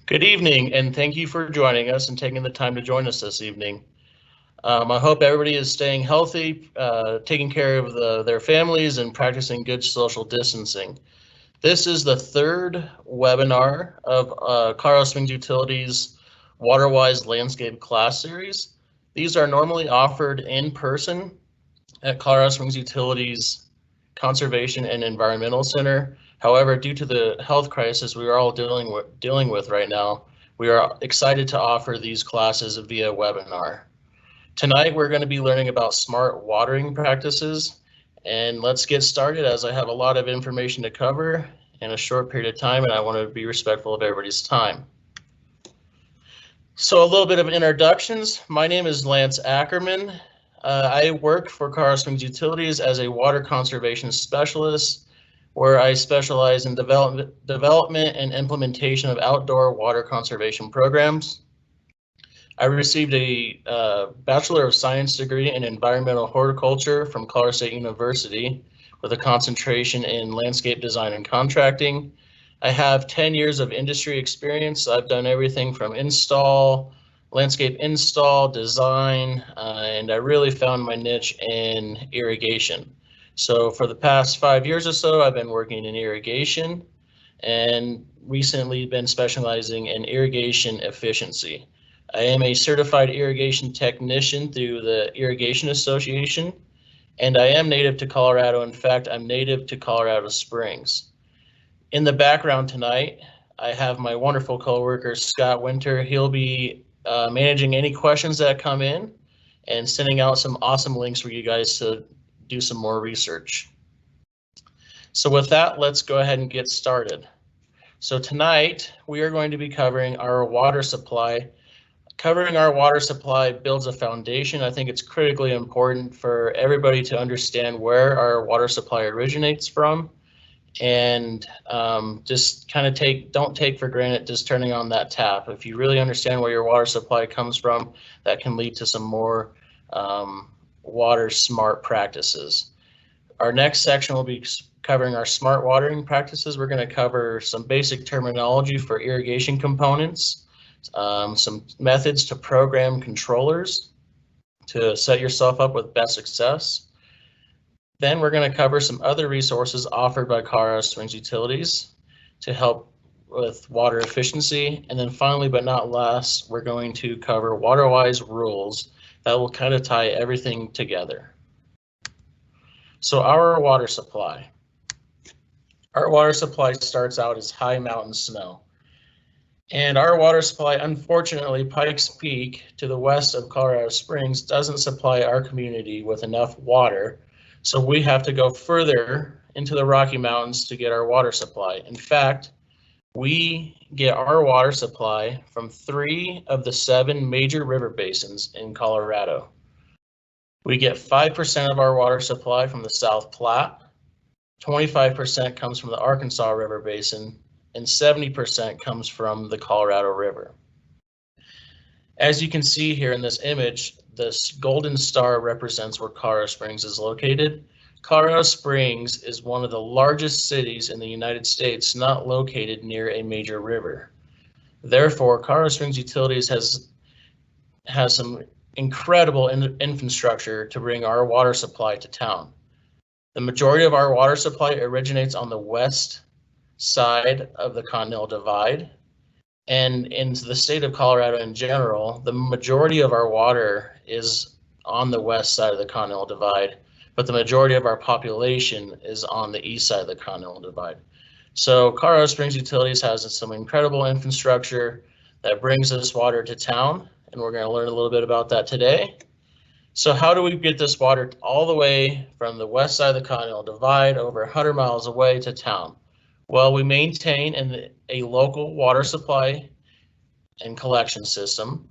Good evening, and thank you for joining us and taking the time to join us this evening. I hope everybody is staying healthy, taking care of their families, and practicing good social distancing. This is the third webinar of Colorado Springs Utilities WaterWise Landscape class series. These are normally offered in person at Colorado Springs Utilities Conservation and Environmental Center. However, due to the health crisis we are all dealing with right now, we are excited to offer these classes via webinar. Tonight, we're going to be learning about smart watering practices, and let's get started as I have a lot of information to cover in a short period of time, and I want to be respectful of everybody's time. So a little bit of introductions. My name is Lance Ackerman. I work for Colorado Springs Utilities as a water conservation specialist, where I specialize in development and implementation of outdoor water conservation programs. I received a Bachelor of Science degree in environmental horticulture from Colorado State University with a concentration in landscape design and contracting. I have 10 years of industry experience. I've done everything from landscape install, design, and I really found my niche in irrigation. So for the past 5 years or so, I've been working in irrigation and recently been specializing in irrigation efficiency. I am a certified irrigation technician through the Irrigation Association, and I am native to Colorado. In fact, I'm native to Colorado Springs. In the background tonight, I have my wonderful coworker, Scott Winter. He'll be managing any questions that come in and sending out some awesome links for you guys to do some more research. So with that, let's go ahead and get started. So tonight, we are going to be covering our water supply. Covering our water supply builds a foundation. I think it's critically important for everybody to understand where our water supply originates from, and just kind of don't take for granted just turning on that tap. If you really understand where your water supply comes from, that can lead to some more water smart practices. Our next section will be covering our smart watering practices. We're going to cover some basic terminology for irrigation components, some methods to program controllers to set yourself up with best success. Then we're going to cover some other resources offered by Colorado Springs Utilities to help with water efficiency. And then finally, but not last, we're going to cover WaterWise rules that will kind of tie everything together. So our water supply. Our water supply starts out as high mountain snow. And our water supply, unfortunately, Pikes Peak to the west of Colorado Springs doesn't supply our community with enough water. So we have to go further into the Rocky Mountains to get our water supply. In fact, we get our water supply from 3 of the 7 major river basins in Colorado. We get 5% of our water supply from the South Platte, 25% comes from the Arkansas River Basin, and 70% comes from the Colorado River. As you can see here in this image, this golden star represents where Colorado Springs is located. Colorado Springs is one of the largest cities in the United States not located near a major river. Therefore, Colorado Springs Utilities has some incredible infrastructure to bring our water supply to town. The majority of our water supply originates on the west side of the Continental Divide, and in the state of Colorado in general, the majority of our water is on the west side of the Continental Divide, but the majority of our population is on the east side of the Continental Divide. So Colorado Springs Utilities has some incredible infrastructure that brings this water to town, and we're going to learn a little bit about that today. So how do we get this water all the way from the west side of the Continental Divide over 100 miles away to town? Well, we maintain a local water supply and collection system.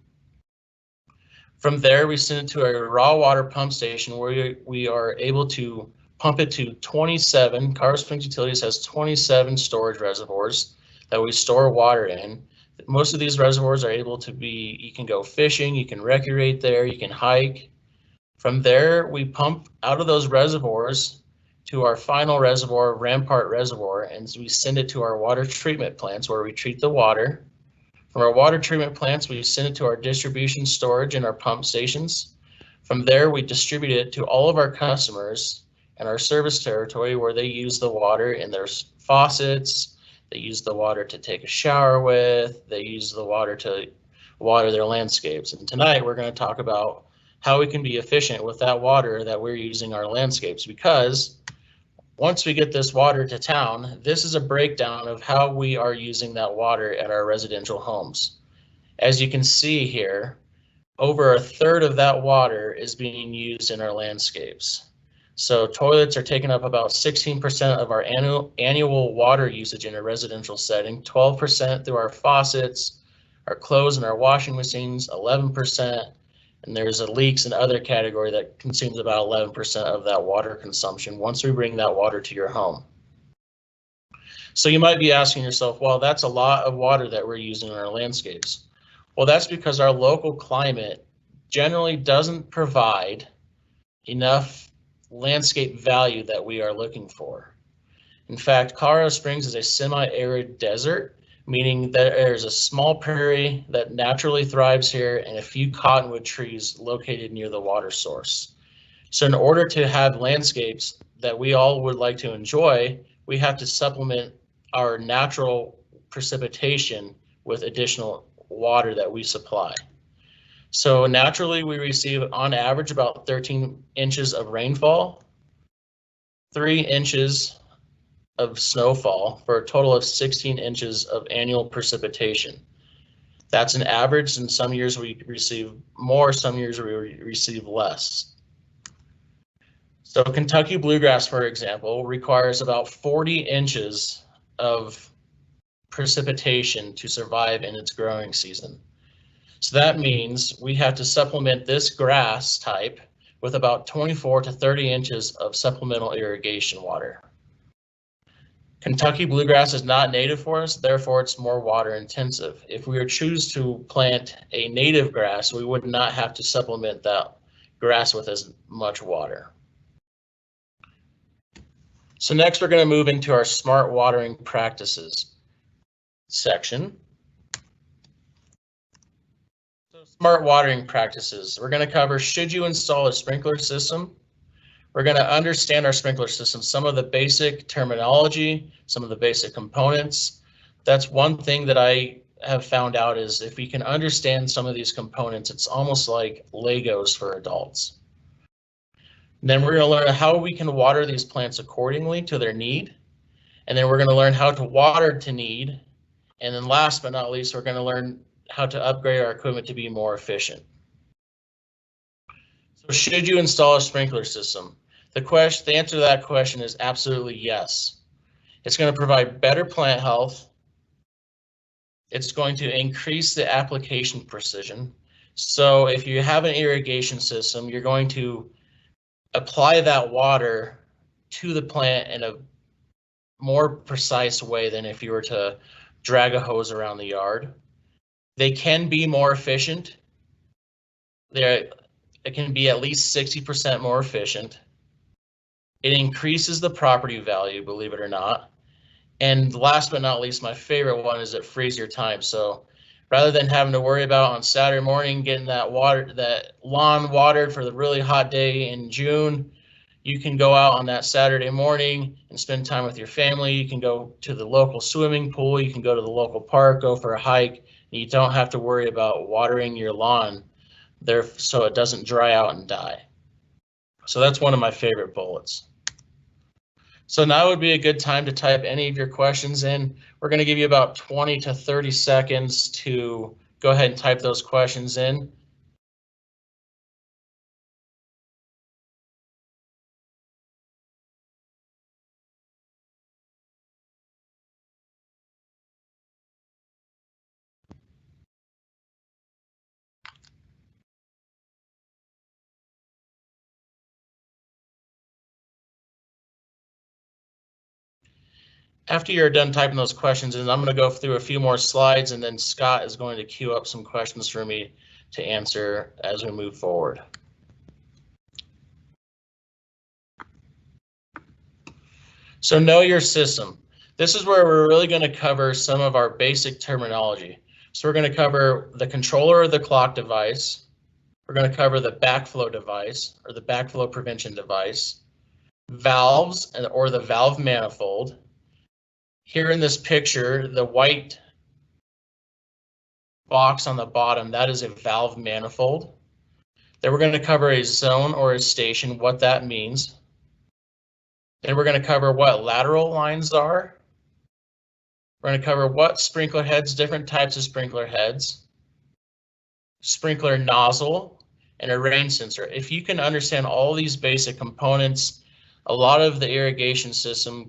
From there, we send it to a raw water pump station where we are able to pump it to 27. Colorado Springs Utilities has 27 storage reservoirs that we store water in. Most of these reservoirs are able to be, you can go fishing, you can recreate there, you can hike. From there, we pump out of those reservoirs to our final reservoir, Rampart Reservoir, and we send it to our water treatment plants where we treat the water. From our water treatment plants, we send it to our distribution storage and our pump stations. From there, we distribute it to all of our customers and our service territory where they use the water in their faucets, they use the water to take a shower with, they use the water to water their landscapes. And tonight we're going to talk about how we can be efficient with that water that we're using our landscapes, because once we get this water to town, this is a breakdown of how we are using that water at our residential homes. As you can see here, over a third of that water is being used in our landscapes. So toilets are taking up about 16% of our annual water usage in a residential setting, 12% through our faucets, our clothes and our washing machines, 11%, and there's a leaks and other category that consumes about 11% of that water consumption once we bring that water to your home. So you might be asking yourself, well, that's a lot of water that we're using in our landscapes. Well, that's because our local climate generally doesn't provide enough landscape value that we are looking for. In fact, Colorado Springs is a semi-arid desert, meaning that there's a small prairie that naturally thrives here and a few cottonwood trees located near the water source. So in order to have landscapes that we all would like to enjoy, we have to supplement our natural precipitation with additional water that we supply. So naturally we receive on average about 13 inches of rainfall, 3 inches of snowfall, for a total of 16 inches of annual precipitation. That's an average, and some years we receive more, some years we receive less. So Kentucky bluegrass, for example, requires about 40 inches of precipitation to survive in its growing season. So that means we have to supplement this grass type with about 24 to 30 inches of supplemental irrigation water. Kentucky bluegrass is not native for us, therefore it's more water intensive. If we were to choose to plant a native grass, we would not have to supplement that grass with as much water. So next we're going to move into our smart watering practices section. So smart watering practices, we're going to cover, should you install a sprinkler system? We're going to understand our sprinkler system, some of the basic terminology, some of the basic components. That's one thing that I have found out is if we can understand some of these components, it's almost like Legos for adults. And then we're going to learn how we can water these plants accordingly to their need. And then we're going to learn how to water to need. And then last but not least, we're going to learn how to upgrade our equipment to be more efficient. So should you install a sprinkler system? The answer to that question is absolutely yes. It's going to provide better plant health. It's going to increase the application precision. So if you have an irrigation system, you're going to apply that water to the plant in a more precise way than if you were to drag a hose around the yard. They can be more efficient. It can be at least 60% more efficient. It increases the property value, believe it or not. And last but not least, my favorite one is it frees your time. So rather than having to worry about on Saturday morning getting that lawn watered for the really hot day in June, you can go out on that Saturday morning and spend time with your family. You can go to the local swimming pool, you can go to the local park, go for a hike, and you don't have to worry about watering your lawn there so it doesn't dry out and die. So that's one of my favorite bullets. So now would be a good time to type any of your questions in. We're going to give you about 20 to 30 seconds to go ahead and type those questions in. After you're done typing those questions in, I'm going to go through a few more slides, and then Scott is going to queue up some questions for me to answer as we move forward. So know your system. This is where we're really going to cover some of our basic terminology. So we're going to cover the controller of the clock device. We're going to cover the backflow device or the backflow prevention device, valves or the valve manifold. Here in this picture, the white box on the bottom, that is a valve manifold. Then we're going to cover a zone or a station, what that means. Then we're going to cover what lateral lines are. We're going to cover what sprinkler heads, different types of sprinkler heads, sprinkler nozzle, and a rain sensor. If you can understand all these basic components, a lot of the irrigation systems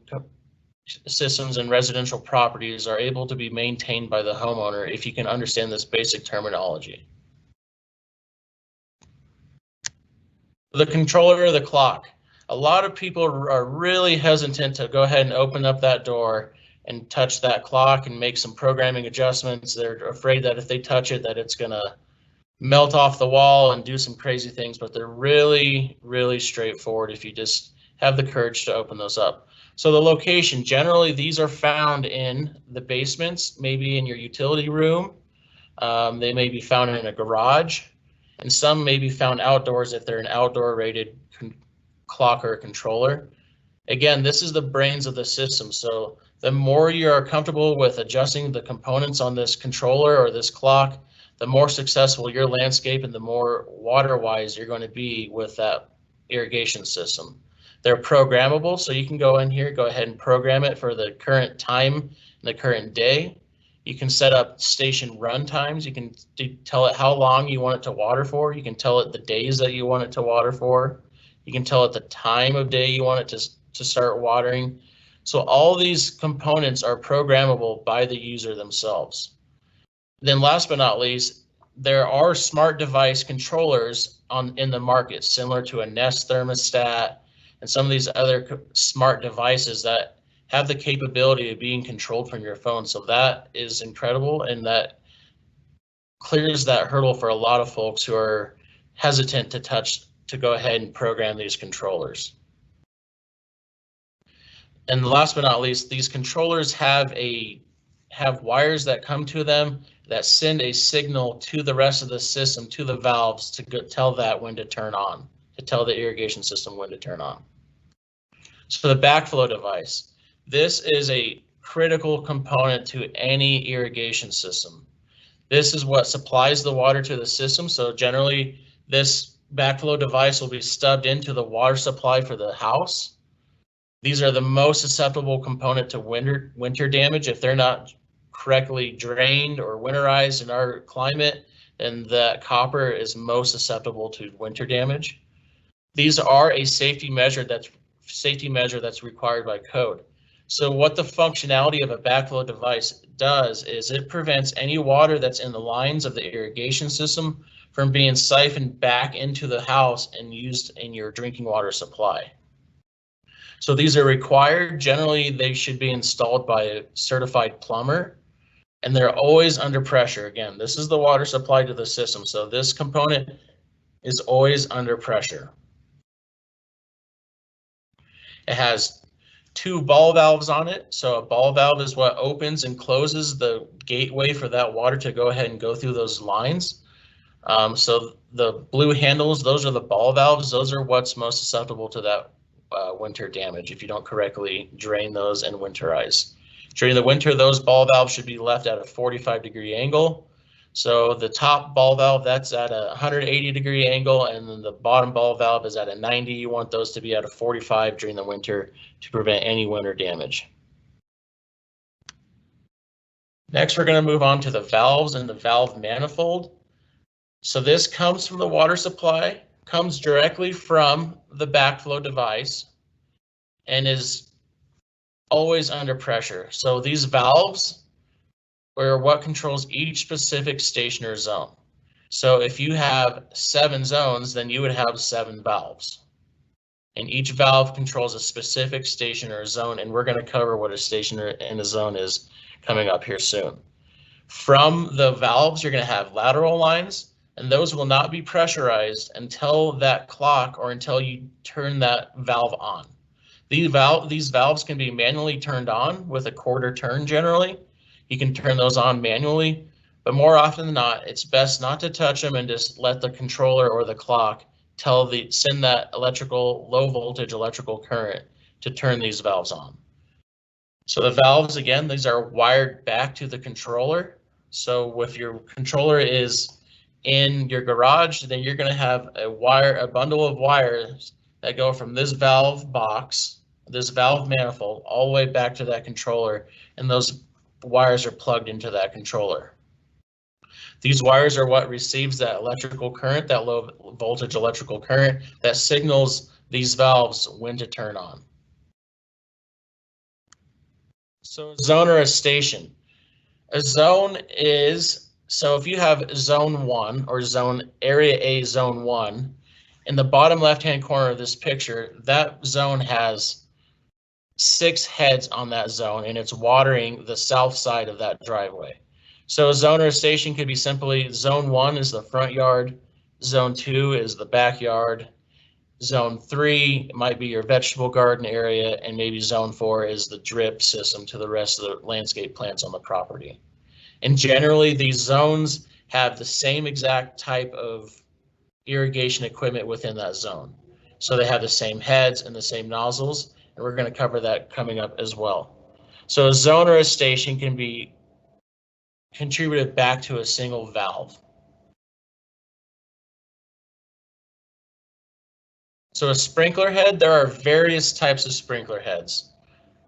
and residential properties are able to be maintained by the homeowner if you can understand this basic terminology. The controller of the clock. A lot of people are really hesitant to go ahead and open up that door and touch that clock and make some programming adjustments. They're afraid that if they touch it, that it's gonna melt off the wall and do some crazy things, but they're really, really straightforward if you just have the courage to open those up. So the location, generally these are found in the basements, maybe in your utility room. They may be found in a garage, and some may be found outdoors if they're an outdoor rated clock or controller. Again, this is the brains of the system. So the more you are comfortable with adjusting the components on this controller or this clock, the more successful your landscape and the more water wise you're going to be with that irrigation system. They're programmable, so you can go in here, go ahead and program it for the current time and the current day. You can set up station run times. You can tell it how long you want it to water for. You can tell it the days that you want it to water for. You can tell it the time of day you want it to start watering. So all these components are programmable by the user themselves. Then last but not least, there are smart device controllers in the market, similar to a Nest thermostat and some of these other smart devices that have the capability of being controlled from your phone. So that is incredible, and that clears that hurdle for a lot of folks who are hesitant to go ahead and program these controllers. And last but not least, these controllers have wires that come to them that send a signal to the rest of the system, to the valves, to tell that when to turn on, to tell the irrigation system when to turn on. So the backflow device. This is a critical component to any irrigation system. This is what supplies the water to the system. So generally, this backflow device will be stubbed into the water supply for the house. These are the most susceptible component to winter damage. If they're not correctly drained or winterized in our climate, then that copper is most susceptible to winter damage. These are a safety measure that's required by code. So what the functionality of a backflow device does is it prevents any water that's in the lines of the irrigation system from being siphoned back into the house and used in your drinking water supply. So these are required. Generally, they should be installed by a certified plumber, and they're always under pressure. Again, this is the water supply to the system, so this component is always under pressure. It has 2 ball valves on it. So a ball valve is what opens and closes the gateway for that water to go ahead and go through those lines. So the blue handles, those are the ball valves. Those are what's most susceptible to that winter damage if you don't correctly drain those and winterize. During the winter, those ball valves should be left at a 45-degree angle. So the top ball valve, that's at a 180-degree angle, and then the bottom ball valve is at a 90. You want those to be at a 45 during the winter to prevent any winter damage. Next, we're going to move on to the valves and the valve manifold. So this comes from the water supply, comes directly from the backflow device, and is always under pressure. So these valves are what controls each specific station or zone. So if you have 7 zones, then you would have 7 valves. And each valve controls a specific station or zone, and we're going to cover what a station and a zone is coming up here soon. From the valves, you're going to have lateral lines, and those will not be pressurized until that clock or until you turn that valve on. These valves can be manually turned on with a quarter turn generally. You can turn those on manually, But more often than not, it's best not to touch them and just let the controller or the clock send that low voltage electrical current to turn these valves on. So the valves, again, these are wired back to the controller. So if your controller is in your garage, then you're going to have a bundle of wires that go from this valve box, this valve manifold, all the way back to that controller, and those wires are plugged into that controller. These wires are what receives that electrical current, that low voltage electrical current that signals these valves when to turn on. So a zone or a station. A zone is, so if you have zone 1 or area A zone 1, in the bottom left-hand corner of this picture, that zone has 6 heads on that zone, and it's watering the south side of that driveway. So a zone or a station could be simply zone 1 is the front yard, zone 2 is the backyard, zone 3 might be your vegetable garden area, and maybe zone 4 is the drip system to the rest of the landscape plants on the property. And generally, these zones have the same exact type of irrigation equipment within that zone. So they have the same heads and the same nozzles, and we're going to cover that coming up as well. So a zone or a station can be contributed back to a single valve. So a sprinkler head, there are various types of sprinkler heads.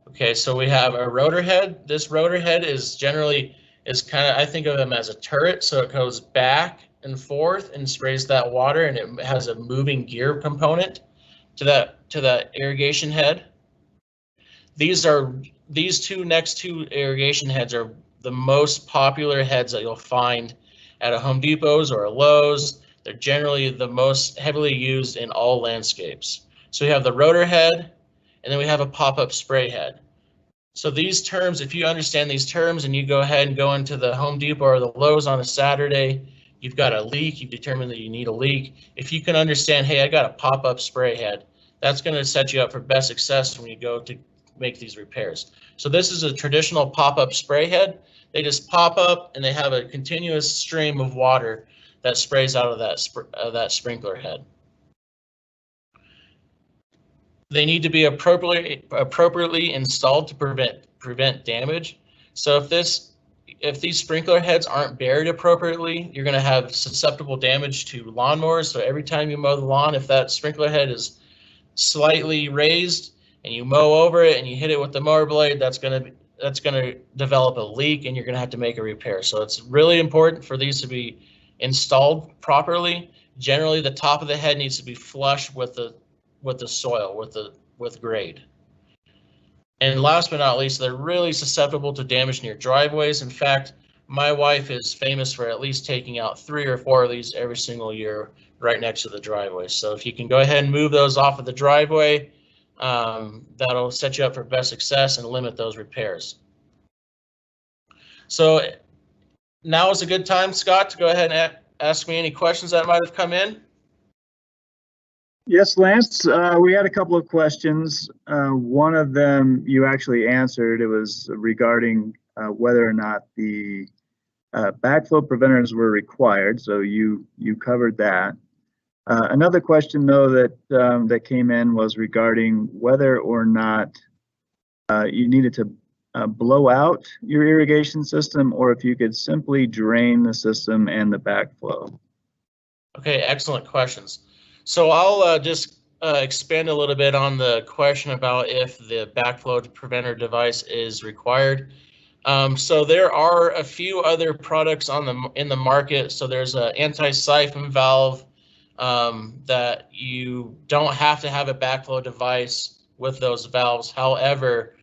Okay, so we have a rotor head. This rotor head is generally I think of them as a turret, so it goes back and forth and sprays that water, and it has a moving gear component to that irrigation head. These next two irrigation heads are the most popular heads that you'll find at a Home Depot's or a Lowe's. They're generally the most heavily used in all landscapes. So we have the rotor head, and then we have a pop-up spray head. So these terms, if you understand these terms and you go ahead and go into the Home Depot or the Lowe's on a Saturday, you've got a leak, you determine that you need a leak. If you can understand, hey, I got a pop-up spray head, that's going to set you up for best success when you go to make these repairs. So this is a traditional pop-up spray head. They just pop up and they have a continuous stream of water that sprays out of that sprinkler head. They need to be appropriately installed to prevent damage. So if these sprinkler heads aren't buried appropriately, you're going to have susceptible damage to lawnmowers. So every time you mow the lawn, if that sprinkler head is slightly raised and you mow over it and you hit it with the mower blade, that's going to develop a leak, and you're going to have to make a repair. So it's really important for these to be installed properly. Generally, the top of the head needs to be flush with the soil, with grade. And last but not least, they're really susceptible to damage in your driveways. In fact, my wife is famous for at least taking out 3 or 4 of these every single year right next to the driveway. So if you can go ahead and move those off of the driveway, that'll set you up for best success and limit those repairs. So now is a good time, Scott, to go ahead and ask me any questions that might have come in. Yes, Lance, we had a couple of questions. One of them you actually answered. It was regarding whether or not the backflow preventers were required, so you covered that. Another question, though, that came in was regarding whether or not you needed to blow out your irrigation system, or if you could simply drain the system and the backflow. Okay, excellent questions. So I'll just expand a little bit on the question about if the backflow preventer device is required. So there are a few other products in the market. So there's an anti-siphon valve that you don't have to have a backflow device with those valves. However,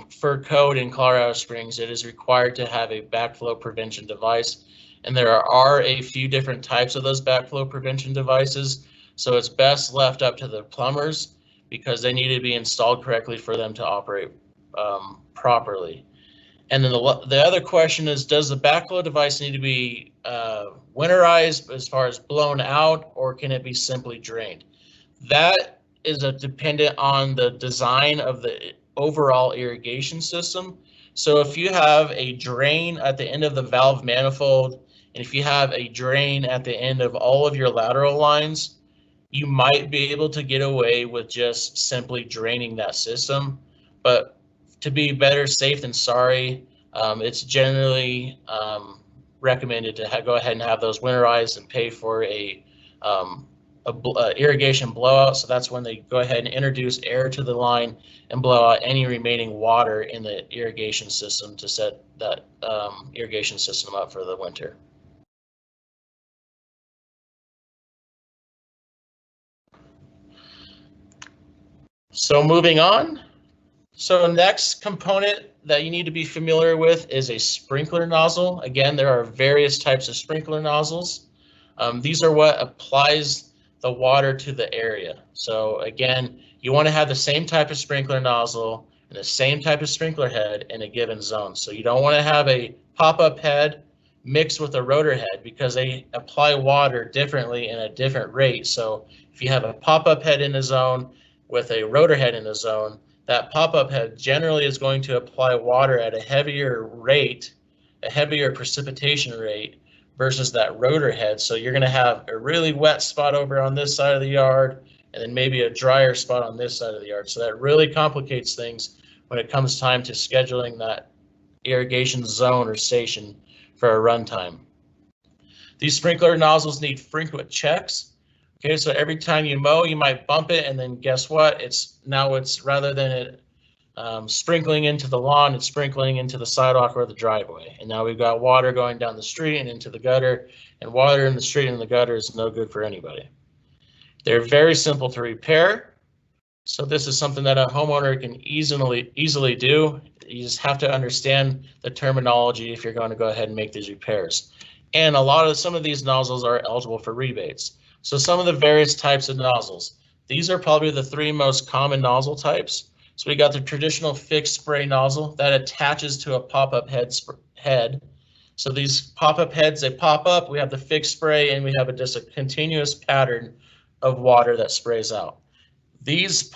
for code in Colorado Springs, it is required to have a backflow prevention device. And there are a few different types of those backflow prevention devices. So it's best left up to the plumbers because they need to be installed correctly for them to operate properly. And then the other question is, does the backflow device need to be winterized as far as blown out, or can it be simply drained? That is dependent on the design of the overall irrigation system. So if you have a drain at the end of the valve manifold, and if you have a drain at the end of all of your lateral lines, you might be able to get away with just simply draining that system. But to be better safe than sorry, it's generally recommended to go ahead and have those winterized and pay for a irrigation blowout. So that's when they go ahead and introduce air to the line and blow out any remaining water in the irrigation system to set that irrigation system up for the winter. So moving on. So the next component that you need to be familiar with is a sprinkler nozzle. Again, there are various types of sprinkler nozzles. These are what applies the water to the area. So again, you want to have the same type of sprinkler nozzle and the same type of sprinkler head in a given zone. So you don't want to have a pop-up head mixed with a rotor head because they apply water differently in a different rate. So if you have a pop-up head in a zone with a rotor head in a zone, that pop-up head generally is going to apply water at a heavier rate, a heavier precipitation rate versus that rotor head. So you're going to have a really wet spot over on this side of the yard and then maybe a drier spot on this side of the yard. So that really complicates things when it comes time to scheduling that irrigation zone or station for a runtime. These sprinkler nozzles need frequent checks. Okay, so every time you mow, you might bump it, and then guess what? It's rather than it sprinkling into the lawn, it's sprinkling into the sidewalk or the driveway. And now we've got water going down the street and into the gutter, and water in the street and the gutter is no good for anybody. They're very simple to repair. So this is something that a homeowner can easily do. You just have to understand the terminology if you're going to go ahead and make these repairs. And some of these nozzles are eligible for rebates. So some of the various types of nozzles. These are probably the three most common nozzle types. So we got the traditional fixed spray nozzle that attaches to a pop-up head. So these pop-up heads, they pop up, we have the fixed spray, and we have just a continuous pattern of water that sprays out. These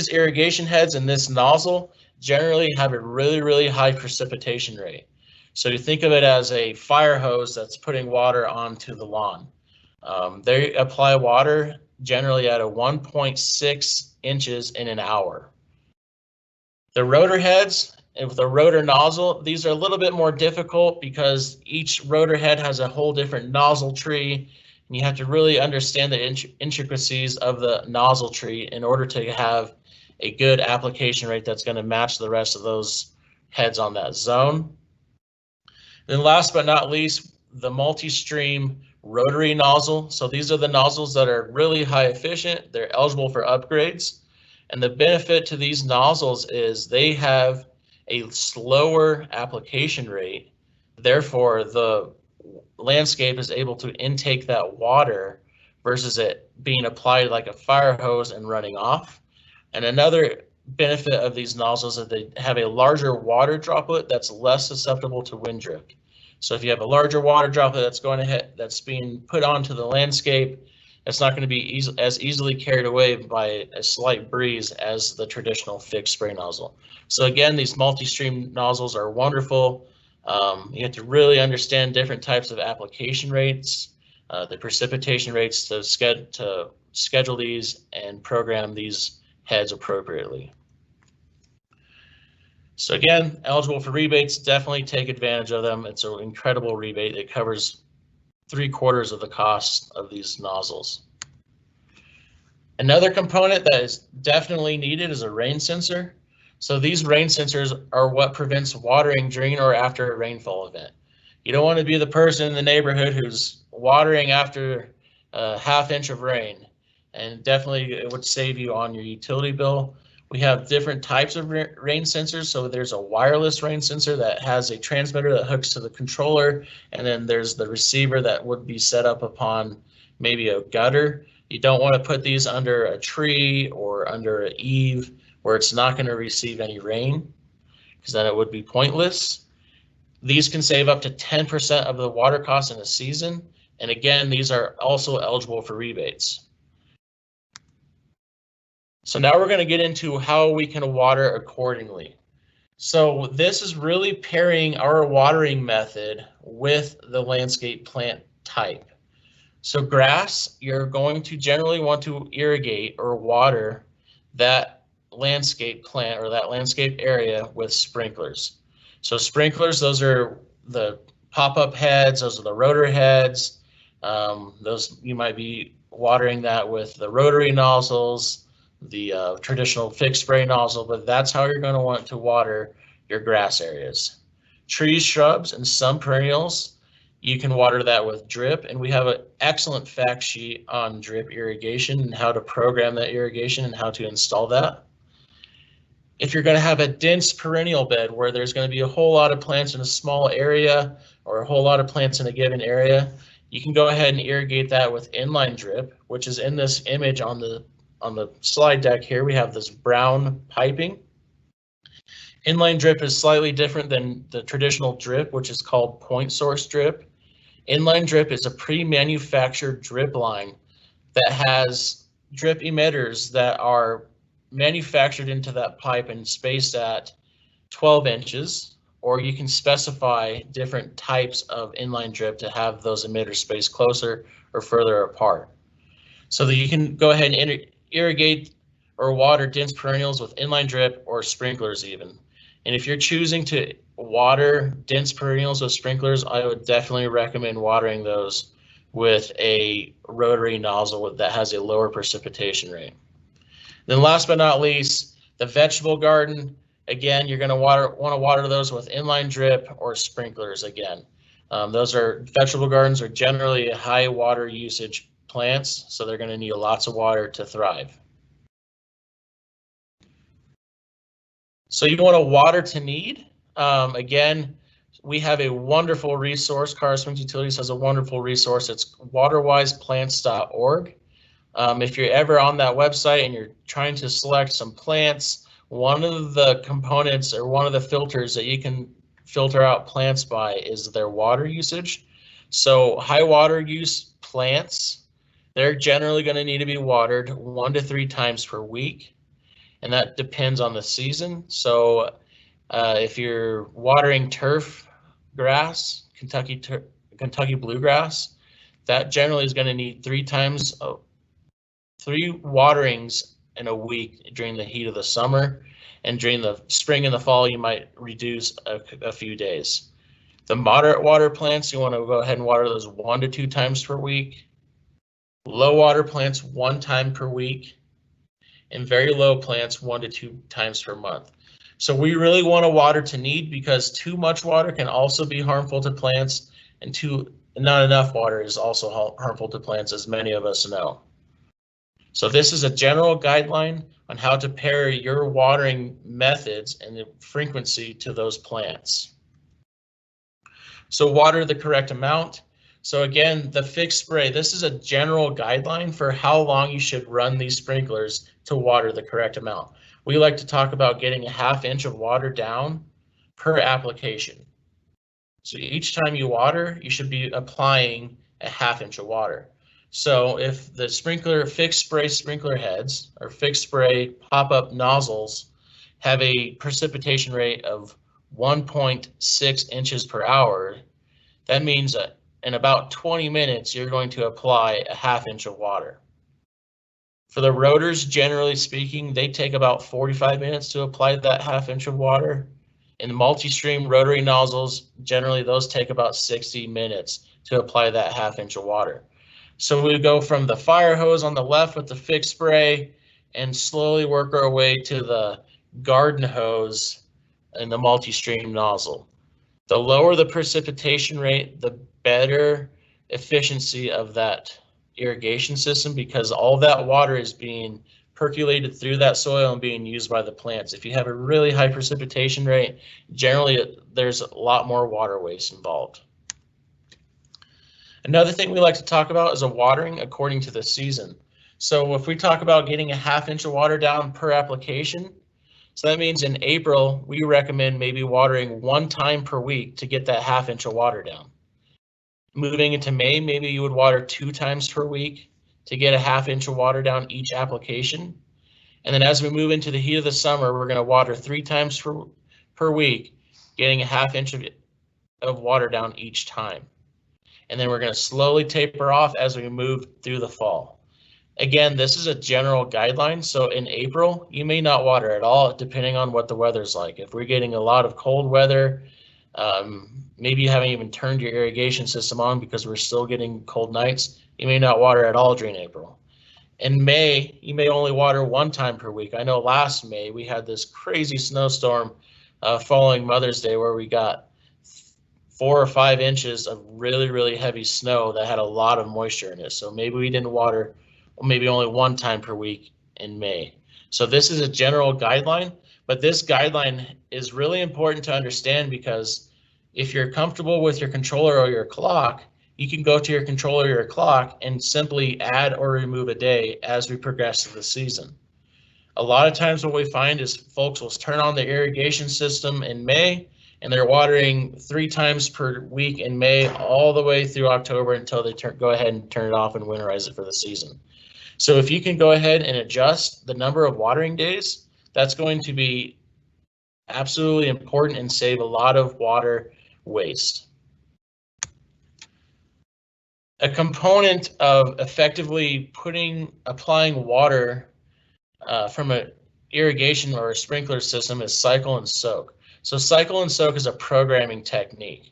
irrigation heads and this nozzle generally have a really high precipitation rate. So you think of it as a fire hose that's putting water onto the lawn. They apply water generally at a 1.6 inches in an hour. The rotor heads with the rotor nozzle, these are a little bit more difficult because each rotor head has a whole different nozzle tree, and you have to really understand the intricacies of the nozzle tree in order to have a good application rate that's going to match the rest of those heads on that zone. Then last but not least, the multi-stream rotary nozzle. So these are the nozzles that are really high efficient. They're eligible for upgrades. And the benefit to these nozzles is they have a slower application rate. Therefore, the landscape is able to intake that water versus it being applied like a fire hose and running off. And another benefit of these nozzles is that they have a larger water droplet that's less susceptible to wind drift. So if you have a larger water droplet that's being put onto the landscape, it's not going to be as easily carried away by a slight breeze as the traditional fixed spray nozzle. So again, these multi-stream nozzles are wonderful. You have to really understand different types of application rates, the precipitation rates to schedule these and program these heads appropriately. So again, eligible for rebates, definitely take advantage of them. It's an incredible rebate. It covers 3/4 of the cost of these nozzles. Another component that is definitely needed is a rain sensor. So these rain sensors are what prevents watering during or after a rainfall event. You don't want to be the person in the neighborhood who's watering after a ½ inch of rain, and definitely it would save you on your utility bill. We have different types of rain sensors. So there's a wireless rain sensor that has a transmitter that hooks to the controller, and then there's the receiver that would be set up upon maybe a gutter. You don't want to put these under a tree or under an eave where it's not going to receive any rain, because then it would be pointless. These can save up to 10% of the water cost in a season. And again, these are also eligible for rebates. So now we're going to get into how we can water accordingly. So this is really pairing our watering method with the landscape plant type. So grass, you're going to generally want to irrigate or water that landscape plant or that landscape area with sprinklers. So sprinklers, those are the pop-up heads, those are the rotor heads. Those you might be watering that with the rotary nozzles, the traditional fixed spray nozzle, but that's how you're going to want to water your grass areas. Trees, shrubs, and some perennials, you can water that with drip, and we have an excellent fact sheet on drip irrigation and how to program that irrigation and how to install that. If you're going to have a dense perennial bed where there's going to be a whole lot of plants in a small area or a whole lot of plants in a given area, you can go ahead and irrigate that with inline drip, which is in this image on the slide deck here. We have this brown piping. Inline drip is slightly different than the traditional drip, which is called point source drip. Inline drip is a pre-manufactured drip line that has drip emitters that are manufactured into that pipe and spaced at 12 inches, or you can specify different types of inline drip to have those emitters spaced closer or further apart. So that you can go ahead and irrigate or water dense perennials with inline drip or sprinklers even. And if you're choosing to water dense perennials with sprinklers, I would definitely recommend watering those with a rotary nozzle that has a lower precipitation rate. Then last but not least, the vegetable garden. Again, you're going to want to water those with inline drip or sprinklers again. Vegetable gardens are generally high water usage plants, so they're going to need lots of water to thrive. So you want to water to need. Again, we have a wonderful resource. Colorado Springs Utilities has a wonderful resource. It's waterwiseplants.org. If you're ever on that website and you're trying to select some plants, one of the components or one of the filters that you can filter out plants by is their water usage. So high water use plants, they're generally going to need to be watered 1 to 3 times per week, and that depends on the season. So if you're watering turf grass, Kentucky bluegrass, that generally is going to need 3 waterings in a week during the heat of the summer, and during the spring and the fall you might reduce a few days. The moderate water plants, you want to go ahead and water those 1 to 2 times per week. Low water plants 1 time per week, and very low plants 1 to 2 times per month. So we really want to water to need, because too much water can also be harmful to plants, and not enough water is also harmful to plants, as many of us know. So this is a general guideline on how to pair your watering methods and the frequency to those plants. So water the correct amount. So again, the fixed spray, this is a general guideline for how long you should run these sprinklers to water the correct amount. We like to talk about getting a 1/2 inch of water down per application. So each time you water, you should be applying a 1/2 inch of water. So if the fixed spray sprinkler heads or fixed spray pop-up nozzles have a precipitation rate of 1.6 inches per hour, that means that in about 20 minutes, you're going to apply a 1/2 inch of water. For the rotors, generally speaking, they take about 45 minutes to apply that 1/2 inch of water. In the multi-stream rotary nozzles, generally those take about 60 minutes to apply that 1/2 inch of water. So we go from the fire hose on the left with the fixed spray and slowly work our way to the garden hose and the multi-stream nozzle. The lower the precipitation rate, the better efficiency of that irrigation system, because all that water is being percolated through that soil and being used by the plants. If you have a really high precipitation rate, generally there's a lot more water waste involved. Another thing we like to talk about is a watering according to the season. So if we talk about getting a 1/2 inch of water down per application, so that means in April, we recommend maybe watering 1 time per week to get that 1/2 inch of water down. Moving into May, maybe you would water 2 times per week to get a 1/2 inch of water down each application. And then as we move into the heat of the summer, we're going to water 3 times per per week, getting a ½ inch of water down each time. And then we're going to slowly taper off as we move through the fall. Again, this is a general guideline, so in April, you may not water at all, depending on what the weather's like. If we're getting a lot of cold weather, maybe you haven't even turned your irrigation system on because we're still getting cold nights, you may not water at all during April. In May, you may only water 1 time per week. I know last May we had this crazy snowstorm following Mother's Day where we got 4 or 5 inches of really, really heavy snow that had a lot of moisture in it. So maybe we didn't water maybe only 1 time per week in May. So this is a general guideline, but this guideline is really important to understand because if you're comfortable with your controller or your clock, you can go to your controller or your clock and simply add or remove a day as we progress through the season. A lot of times what we find is folks will turn on the irrigation system in May and they're watering 3 times per week in May all the way through October until they go ahead and turn it off and winterize it for the season. So if you can go ahead and adjust the number of watering days, that's going to be absolutely important and save a lot of water waste. A component of effectively applying water from an irrigation or a sprinkler system is cycle and soak. So cycle and soak is a programming technique.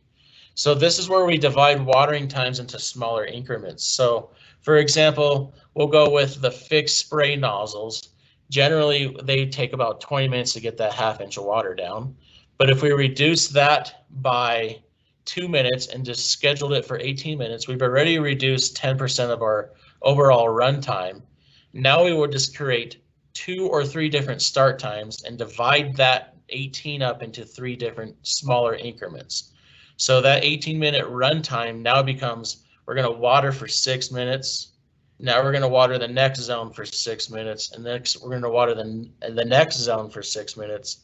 So this is where we divide watering times into smaller increments. So for example, we'll go with the fixed spray nozzles. Generally, they take about 20 minutes to get that ½ inch of water down. But if we reduce that by 2 minutes and just scheduled it for 18 minutes, we've already reduced 10% of our overall run time. Now we will just create 2 or 3 different start times and divide that 18 up into 3 different smaller increments. So that 18-minute run time now becomes, we're going to water for 6 minutes. Now we're going to water the next zone for 6 minutes, and next we're going to water the next zone for 6 minutes.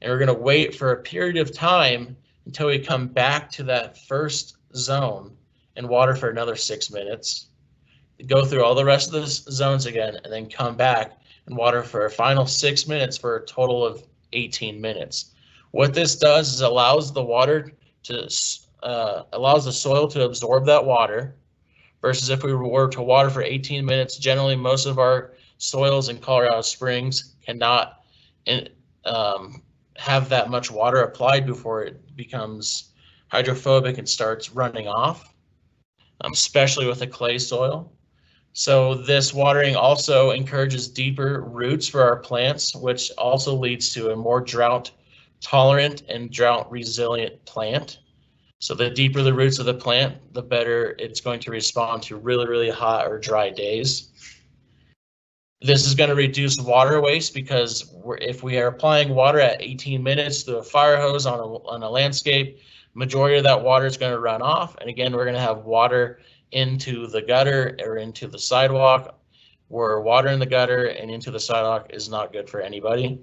And we're going to wait for a period of time until we come back to that first zone and water for another 6 minutes. Go through all the rest of the zones again, and then come back and water for a final 6 minutes for a total of 18 minutes. What this does is allows the soil to absorb that water, versus if we were to water for 18 minutes. Generally, most of our soils in Colorado Springs cannot have that much water applied before it becomes hydrophobic and starts running off, especially with a clay soil. So this watering also encourages deeper roots for our plants, which also leads to a more drought tolerant and drought resilient plant. So the deeper the roots of the plant, the better it's going to respond to really, really hot or dry days. This is going to reduce water waste because if we are applying water at 18 minutes through a fire hose on a landscape, majority of that water is going to run off. And again, we're going to have water into the gutter or into the sidewalk, where water in the gutter and into the sidewalk is not good for anybody.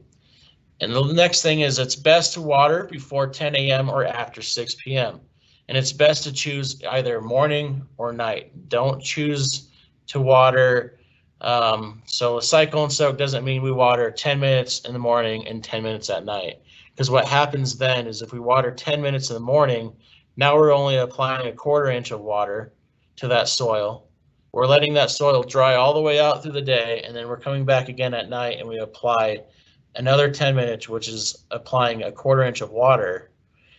And the next thing is it's best to water before 10 a.m. or after 6 p.m. And it's best to choose either morning or night. Don't choose to water. So a cycle and soak doesn't mean we water 10 minutes in the morning and 10 minutes at night. Because what happens then is if we water 10 minutes in the morning, now we're only applying a 1/4 inch of water to that soil. We're letting that soil dry all the way out through the day, and then we're coming back again at night and we apply another 10 minutes, which is applying a 1/4 inch of water.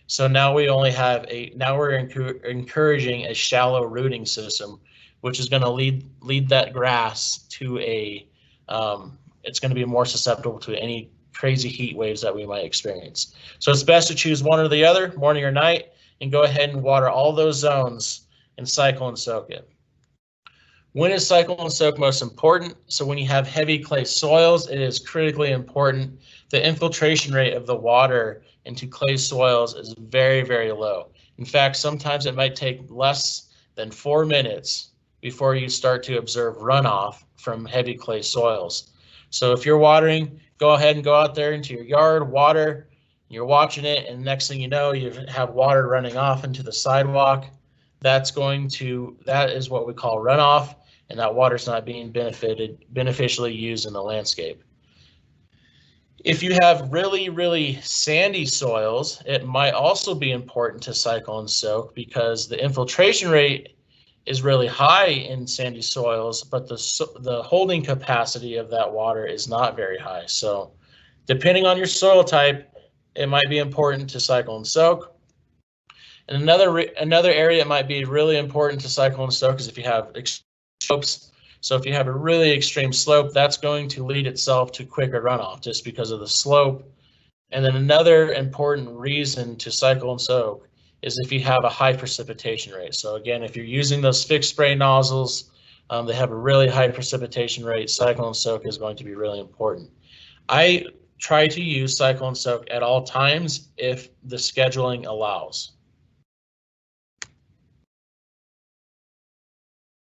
So now we only have now we're encouraging a shallow rooting system, which is going to lead that grass to it's going to be more susceptible to any crazy heat waves that we might experience. So it's best to choose one or the other, morning or night, and go ahead and water all those zones and cycle and soak it. When is cycle and soak most important? So when you have heavy clay soils, it is critically important. The infiltration rate of the water into clay soils is very, very low. In fact, sometimes it might take less than 4 minutes before you start to observe runoff from heavy clay soils. So if you're watering, go ahead and go out there into your yard, water, you're watching it, and next thing you know, you have water running off into the sidewalk. That is what we call runoff, and that water's not being beneficially used in the landscape. If you have really sandy soils, it might also be important to cycle and soak because the infiltration rate is really high in sandy soils, but the holding capacity of that water is not very high. So depending on your soil type, it might be important to cycle and soak. And another area it might be really important to cycle and soak is if you have slopes. So if you have a really extreme slope, that's going to lead itself to quicker runoff just because of the slope. And then another important reason to cycle and soak is if you have a high precipitation rate. So again, if you're using those fixed spray nozzles, they have a really high precipitation rate, cycle and soak is going to be really important. I try to use cycle and soak at all times if the scheduling allows.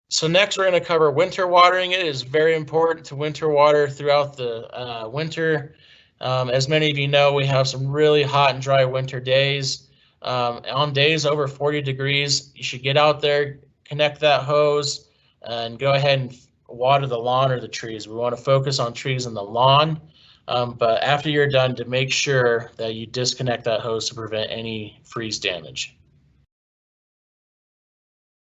So next we're going to cover winter watering. It is very important to winter water throughout the winter. As many of you know, we have some really hot and dry winter days. On days over 40 degrees, you should get out there, connect that hose, and go ahead and water the lawn or the trees. We want to focus on trees in the lawn, but after you're done, to make sure that you disconnect that hose to prevent any freeze damage.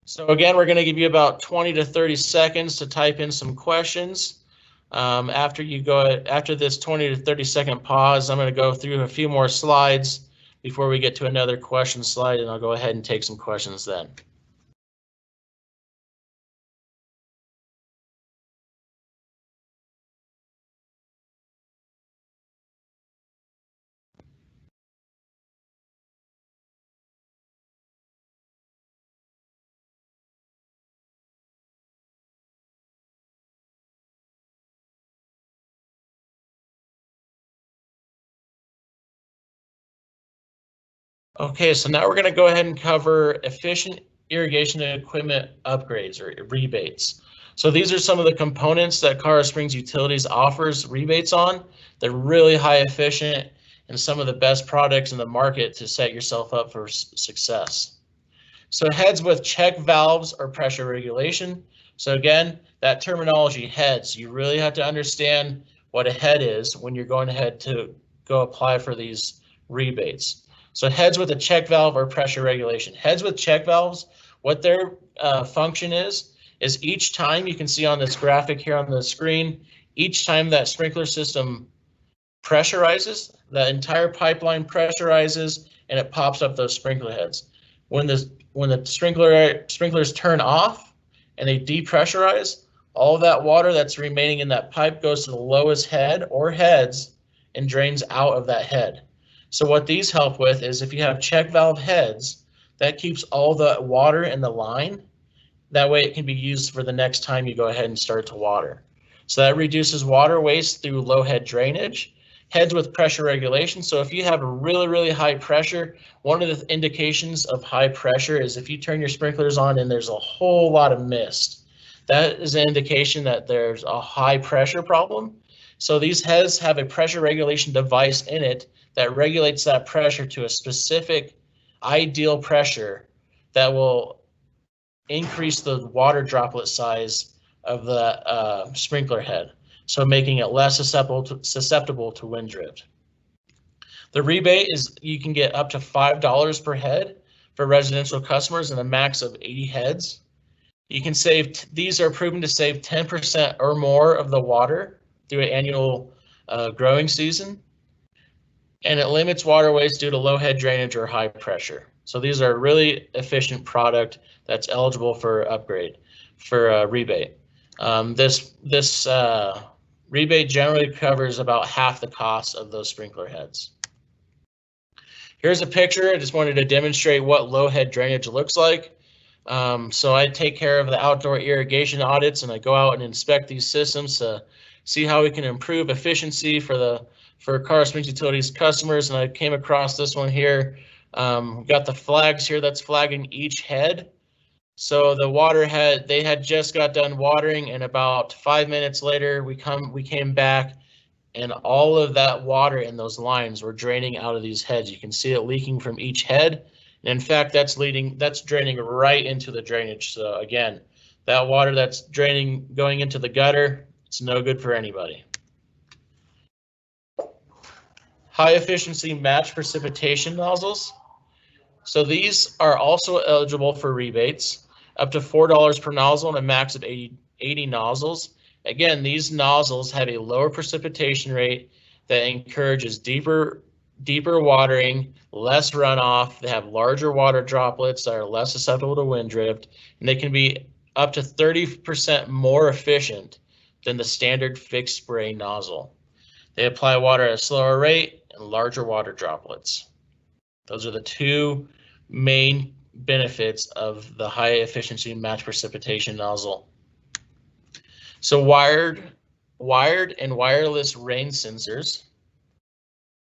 So again, we're going to give you about 20 to 30 seconds to type in some questions. After this 20 to 30-second pause, I'm going to go through a few more slides before we get to another question slide, and I'll go ahead and take some questions then. Okay, so now we're going to go ahead and cover efficient irrigation and equipment upgrades or rebates. So these are some of the components that Colorado Springs Utilities offers rebates on. They're really high efficient and some of the best products in the market to set yourself up for success. So heads with check valves or pressure regulation. So again, that terminology, heads, you really have to understand what a head is when you're going ahead to go apply for these rebates. So heads with a check valve or pressure regulation. Heads with check valves, what their function is each time, you can see on this graphic here on the screen, each time that sprinkler system pressurizes, the entire pipeline pressurizes and it pops up those sprinkler heads. When the sprinklers turn off and they depressurize, all of that water that's remaining in that pipe goes to the lowest head or heads and drains out of that head. So what these help with is if you have check valve heads, that keeps all the water in the line. That way it can be used for the next time you go ahead and start to water. So that reduces water waste through low head drainage. Heads with pressure regulation. So if you have a really high pressure, one of the indications of high pressure is if you turn your sprinklers on and there's a whole lot of mist. That is an indication that there's a high pressure problem. So these heads have a pressure regulation device in it that regulates that pressure to a specific ideal pressure that will increase the water droplet size of the sprinkler head, so making it less susceptible to wind drift. The rebate is you can get up to $5 per head for residential customers and a max of 80 heads. You can save, these are proven to save 10% or more of the water through an annual growing season. And it limits water waste due to low head drainage or high pressure. So these are a really efficient product that's eligible for upgrade, for rebate. This rebate generally covers about half the cost of those sprinkler heads. Here's a picture. I just wanted to demonstrate what low head drainage looks like. So I take care of the outdoor irrigation audits and I go out and inspect these systems to see how we can improve efficiency for Colorado Springs Utilities customers. And I came across this one here. Got the flags here that's flagging each head. So the water head, they had just got done watering, and about 5 minutes later we came back and all of that water in those lines were draining out of these heads. You can see it leaking from each head. And in fact, that's draining right into the drainage. So again, that water that's draining, going into the gutter, it's no good for anybody. high efficiency match precipitation nozzles. So these are also eligible for rebates, up to $4 per nozzle and a max of 80 nozzles. Again, these nozzles have a lower precipitation rate that encourages deeper watering, less runoff. They have larger water droplets that are less susceptible to wind drift, and they can be up to 30% more efficient than the standard fixed spray nozzle. They apply water at a slower rate and larger water droplets. Those are the two main benefits of the high efficiency match precipitation nozzle. So wired and wireless rain sensors.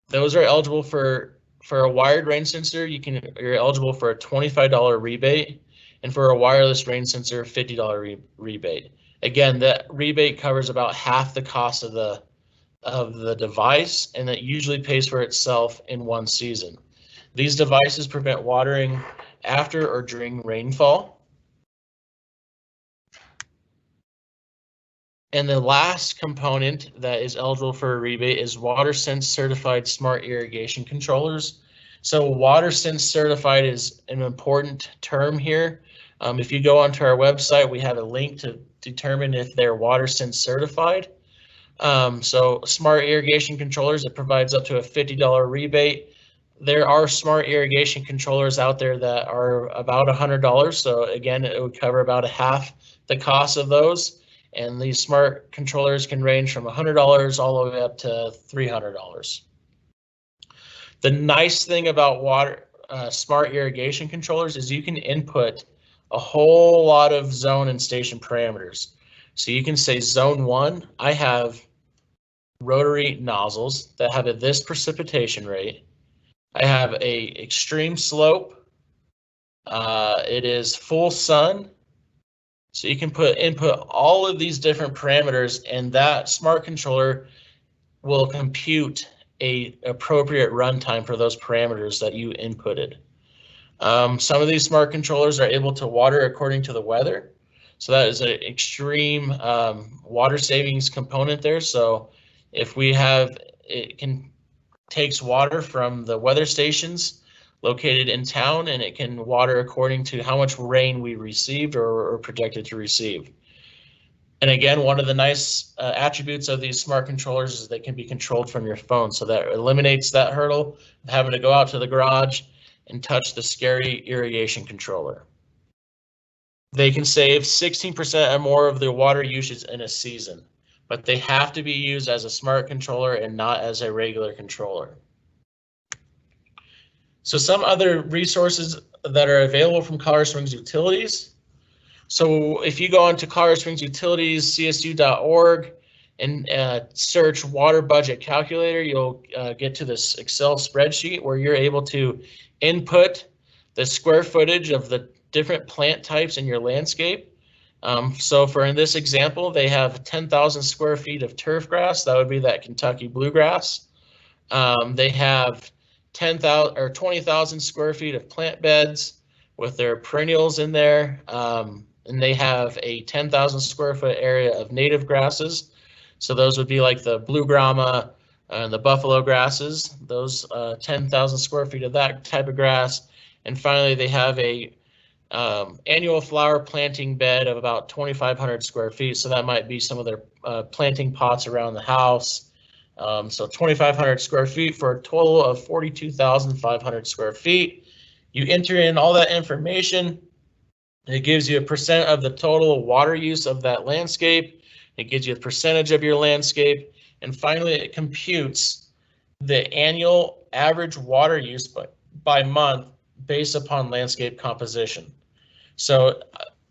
Those are eligible for a wired rain sensor. You're eligible for a $25 rebate, and for a wireless rain sensor, $50 rebate. Again, that rebate covers about half the cost of the device, and that usually pays for itself in one season. These devices prevent watering after or during rainfall. And the last component that is eligible for a rebate is WaterSense certified smart irrigation controllers. So WaterSense certified is an important term here. If you go onto our website, we have a link to determine if they're WaterSense certified. So smart irrigation controllers, it provides up to a $50 rebate. There are smart irrigation controllers out there that are about $100. So again, it would cover about a half the cost of those. And these smart controllers can range from $100 all the way up to $300. The nice thing about smart irrigation controllers is you can input a whole lot of zone and station parameters. So you can say zone 1, I have rotary nozzles that have this precipitation rate. I have a extreme slope. It is full sun. So you can input all of these different parameters, and that smart controller will compute a appropriate runtime for those parameters that you inputted. Some of these smart controllers are able to water according to the weather. So that is an extreme water savings component there. So if we have, takes water from the weather stations located in town, and it can water according to how much rain we received or projected to receive. And again, one of the nice attributes of these smart controllers is they can be controlled from your phone. So that eliminates that hurdle of having to go out to the garage and touch the scary irrigation controller. They can save 16% or more of their water usage in a season, but they have to be used as a smart controller and not as a regular controller. So some other resources that are available from Colorado Springs Utilities. So if you go onto Colorado Springs Utilities, csu.org, and search water budget calculator, you'll get to this Excel spreadsheet where you're able to input the square footage of the different plant types in your landscape. So for in this example, they have 10,000 square feet of turf grass. That would be that Kentucky bluegrass. They have 10,000 or 20,000 square feet of plant beds with their perennials in there. And they have a 10,000 square foot area of native grasses. So those would be like the blue grama and the buffalo grasses, those 10,000 square feet of that type of grass. And finally, they have a annual flower planting bed of about 2,500 square feet. So that might be some of their planting pots around the house. So 2,500 square feet for a total of 42,500 square feet. You enter in all that information. It gives you a percent of the total water use of that landscape. It gives you a percentage of your landscape. And finally, it computes the annual average water use by month based upon landscape composition. So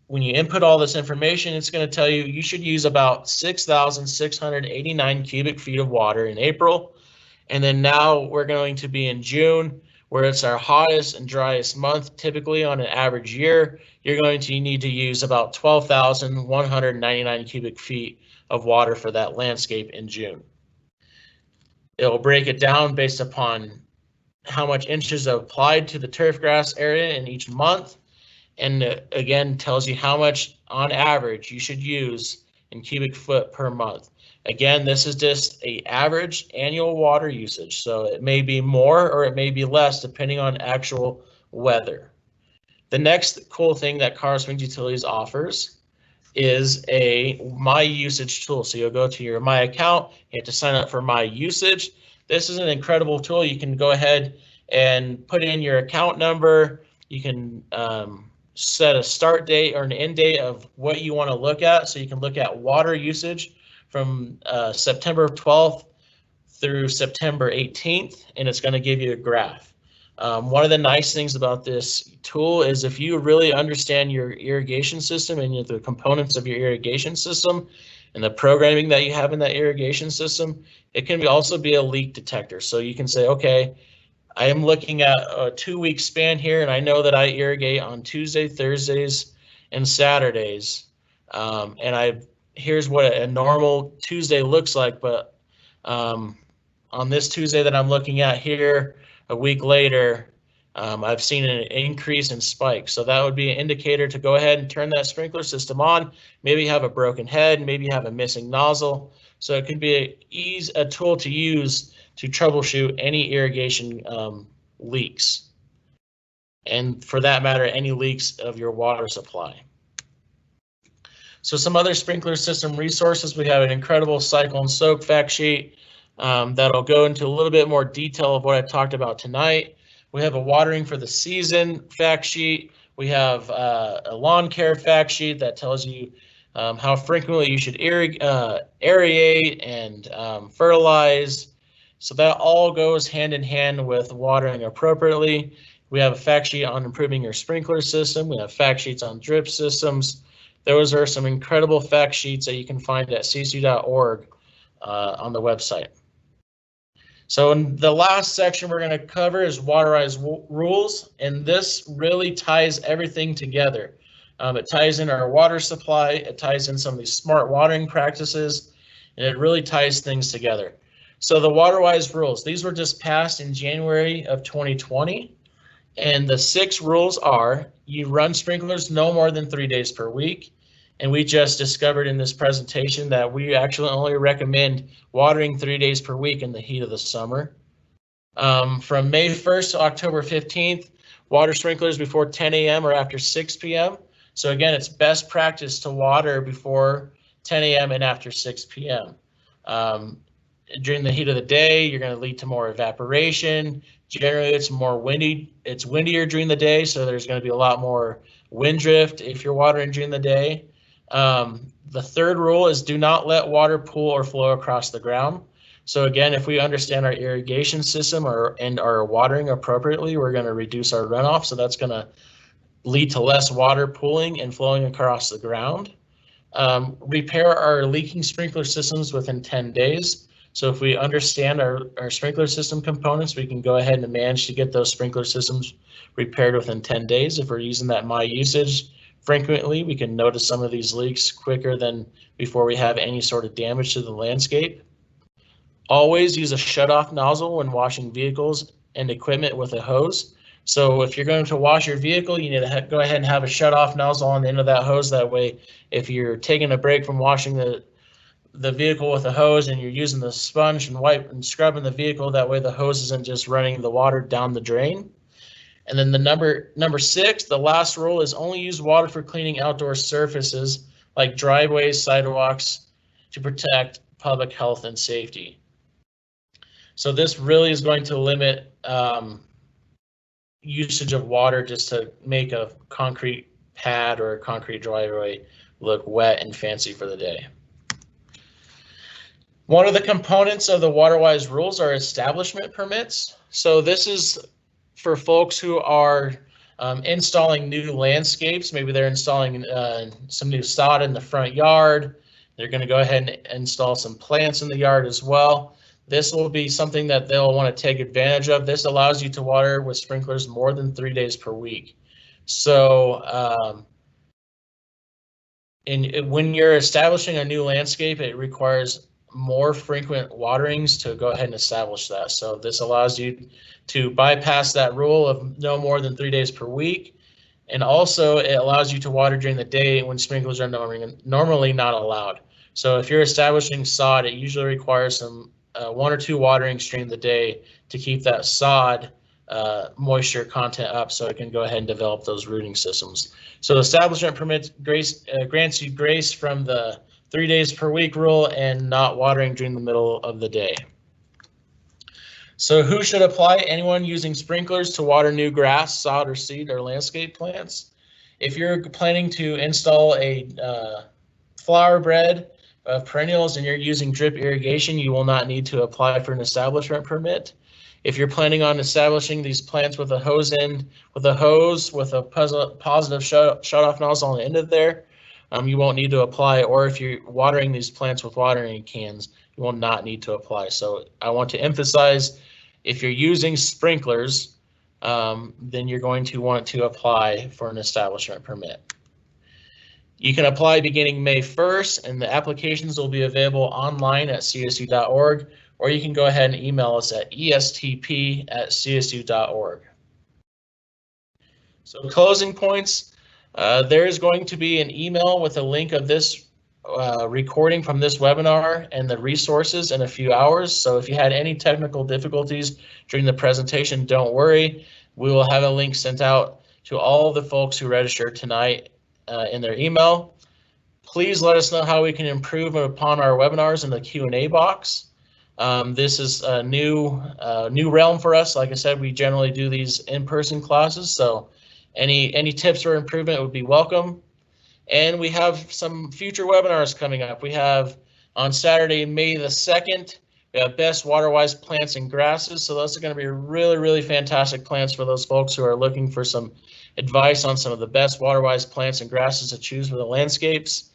when you input all this information, it's going to tell you you should use about 6,689 cubic feet of water in April. And then now we're going to be in June, where it's our hottest and driest month, typically on an average year. You're going to need to use about 12,199 cubic feet of water for that landscape in June. It will break it down based upon how much inches are applied to the turf grass area in each month. And again, tells you how much on average you should use in cubic foot per month. Again, this is just an average annual water usage, so it may be more or it may be less depending on actual weather. The next cool thing that Colorado Springs Utilities offers is a My Usage tool. So you'll go to your My account, you have to sign up for My Usage. This is an incredible tool. You can go ahead and put in your account number. You can set a start date or an end date of what you want to look at. So you can look at water usage from September 12th through September 18th, and it's going to give you a graph. One of the nice things about this tool is if you really understand your irrigation system and the components of your irrigation system and the programming that you have in that irrigation system, it can also be a leak detector. So you can say, okay, I am looking at a 2-week span here, and I know that I irrigate on Tuesday, Thursdays, and Saturdays. Here's what a normal Tuesday looks like, but on this Tuesday that I'm looking at here, a week later, I've seen an increase in spikes. So that would be an indicator to go ahead and turn that sprinkler system on. Maybe you have a broken head, maybe you have a missing nozzle. So it could be a tool to use to troubleshoot any irrigation leaks. And for that matter, any leaks of your water supply. So some other sprinkler system resources, we have an incredible cycle and soak fact sheet that'll go into a little bit more detail of what I talked about tonight. We have a watering for the season fact sheet. We have a lawn care fact sheet that tells you how frequently you should aerate and fertilize. So that all goes hand in hand with watering appropriately. We have a fact sheet on improving your sprinkler system. We have fact sheets on drip systems. Those are some incredible fact sheets that you can find at csu.org on the website. So in the last section we're going to cover is water-wise rules, and this really ties everything together. It ties in our water supply, it ties in some of these smart watering practices, and it really ties things together. So the water-wise rules, these were just passed in January of 2020. And the 6 rules are: you run sprinklers no more than 3 days per week. And we just discovered in this presentation that we actually only recommend watering 3 days per week in the heat of the summer. From May 1st to October 15th, water sprinklers before 10 a.m. or after 6 p.m. So again, it's best practice to water before 10 a.m. and after 6 p.m. During the heat of the day, you're going to lead to more evaporation. Generally, it's more windy. It's windier during the day, so there's going to be a lot more wind drift if you're watering during the day. The third rule is do not let water pool or flow across the ground. So again, if we understand our irrigation system and are watering appropriately, we're going to reduce our runoff. So that's going to lead to less water pooling and flowing across the ground. Repair our leaking sprinkler systems within 10 days. So if we understand our sprinkler system components, we can go ahead and manage to get those sprinkler systems repaired within 10 days. If we're using that My Usage frequently, we can notice some of these leaks quicker than before we have any sort of damage to the landscape. Always use a shutoff nozzle when washing vehicles and equipment with a hose. So if you're going to wash your vehicle, you need to go ahead and have a shutoff nozzle on the end of that hose. That way, if you're taking a break from washing the vehicle with a hose and you're using the sponge and wipe and scrubbing the vehicle, that way the hose isn't just running the water down the drain. And then the number 6, the last rule is only use water for cleaning outdoor surfaces like driveways, sidewalks, to protect public health and safety. So this really is going to limit usage of water just to make a concrete pad or a concrete driveway look wet and fancy for the day. One of the components of the water-wise rules are establishment permits. So this is for folks who are installing new landscapes. Maybe they're installing some new sod in the front yard. They're going to go ahead and install some plants in the yard as well. This will be something that they'll want to take advantage of. This allows you to water with sprinklers more than 3 days per week. So when you're establishing a new landscape, it requires more frequent waterings to go ahead and establish that. So this allows you to bypass that rule of no more than 3 days per week. And also it allows you to water during the day when sprinklers are normally not allowed. So if you're establishing sod, it usually requires some 1 or 2 watering streams a day to keep that sod moisture content up so it can go ahead and develop those rooting systems. So establishment permit grants you grace from the 3 days per week rule and not watering during the middle of the day. So who should apply? Anyone using sprinklers to water new grass, sod, or seed, or landscape plants. If you're planning to install a flower bed of perennials and you're using drip irrigation, you will not need to apply for an establishment permit. If you're planning on establishing these plants with a hose with a positive shut-off nozzle on the end of there, you won't need to apply. Or if you're watering these plants with watering cans, you will not need to apply. So I want to emphasize, if you're using sprinklers, then you're going to want to apply for an establishment permit. You can apply beginning May 1st, and the applications will be available online at csu.org, or you can go ahead and email us at estp@csu.org. So closing points, there is going to be an email with a link of this recording from this webinar and the resources in a few hours. So if you had any technical difficulties during the presentation, don't worry. We will have a link sent out to all the folks who registered tonight in their email. Please let us know how we can improve upon our webinars in the Q&A box. This is a new realm for us. Like I said, we generally do these in-person classes, so any tips for improvement would be welcome. And we have some future webinars coming up. We have on Saturday, May the 2nd, we have Best Water-Wise Plants and Grasses. So those are going to be really, really fantastic plants for those folks who are looking for some advice on some of the best water-wise plants and grasses to choose for the landscapes.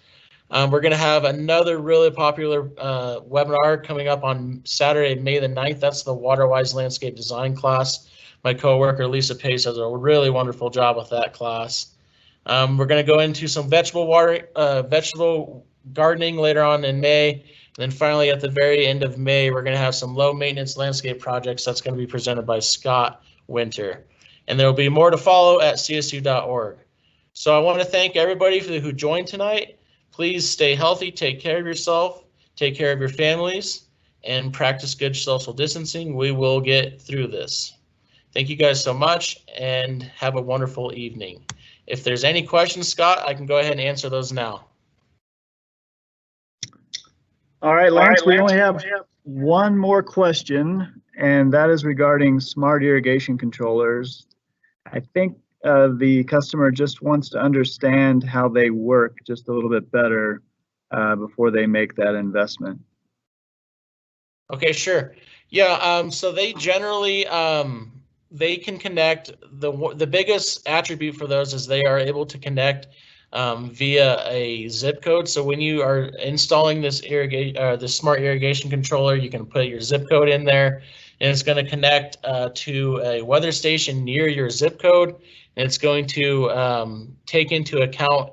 We're going to have another really popular webinar coming up on Saturday, May the 9th. That's the Water-Wise Landscape Design class. My coworker Lisa Pace does a really wonderful job with that class. We're going to go into some vegetable gardening later on in May. And then finally, at the very end of May, we're going to have some low maintenance landscape projects that's going to be presented by Scott Winter. And there will be more to follow at csu.org. So I want to thank everybody who joined tonight. Please stay healthy, take care of yourself, take care of your families, and practice good social distancing. We will get through this. Thank you guys so much, and have a wonderful evening. If there's any questions, Scott, I can go ahead and answer those now. All right, Lance, we only have one more question, and that is regarding smart irrigation controllers. I think the customer just wants to understand how they work just a little bit better before they make that investment. Okay, sure. Yeah, so they generally they can connect. The biggest attribute for those is they are able to connect via a zip code. So when you are installing this smart irrigation controller, you can put your zip code in there, and it's going to connect to a weather station near your zip code, and it's going to take into account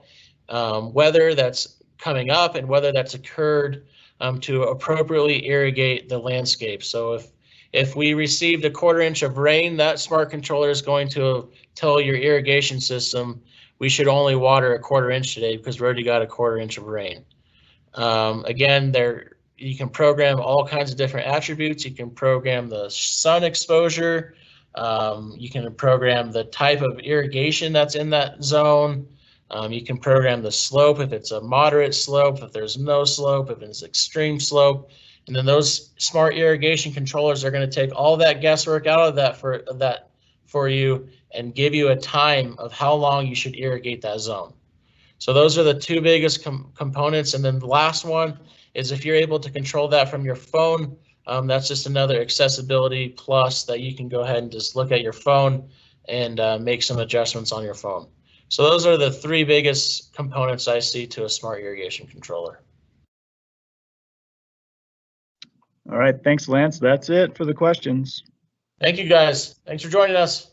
weather that's coming up and weather that's occurred to appropriately irrigate the landscape. So if we received a 1/4 inch of rain, that smart controller is going to tell your irrigation system we should only water a 1/4 inch today because we already got a 1/4 inch of rain. Again, you can program all kinds of different attributes. You can program the sun exposure. You can program the type of irrigation that's in that zone. You can program the slope, if it's a moderate slope, if there's no slope, if it's extreme slope. And then those smart irrigation controllers are going to take all that guesswork out of that for you and give you a time of how long you should irrigate that zone. So those are the two biggest components. And then the last one is if you're able to control that from your phone, that's just another accessibility plus that you can go ahead and just look at your phone and make some adjustments on your phone. So those are the three biggest components I see to a smart irrigation controller. All right, thanks, Lance. That's it for the questions. Thank you, guys. Thanks for joining us.